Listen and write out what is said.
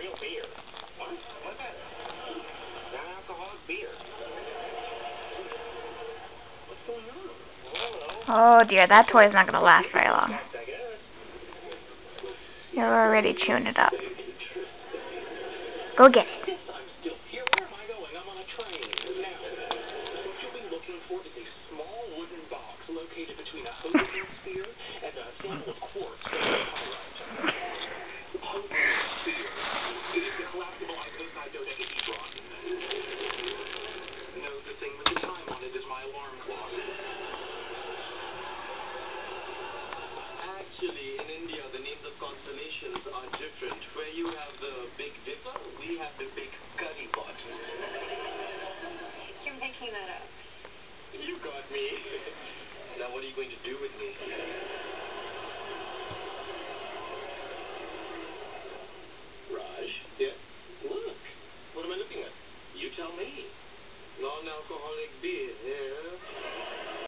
real beer. What? What's that? Non-alcoholic beer. What's going on? Oh dear, that toy's not going to last very long. You're already chewing it up. Go get it. Yes, I'm still here. Where am I going? I'm on a train. Now, what you'll be looking for is a small wooden box located between a Hogan sphere and a sample of quartz from the pyrite. Hogan sphere. It is the collapsible isocide dodecahedron. No, the thing with the time on it is my alarm clock. Actually, in India, the names of constellations are different. Where you have the Big Dipper, we have the Big Curry Pot. You're making that up. You got me. Now what are you going to do with me? Raj? Yeah? Look. What am I looking at? You tell me. Non-alcoholic beer. Yeah.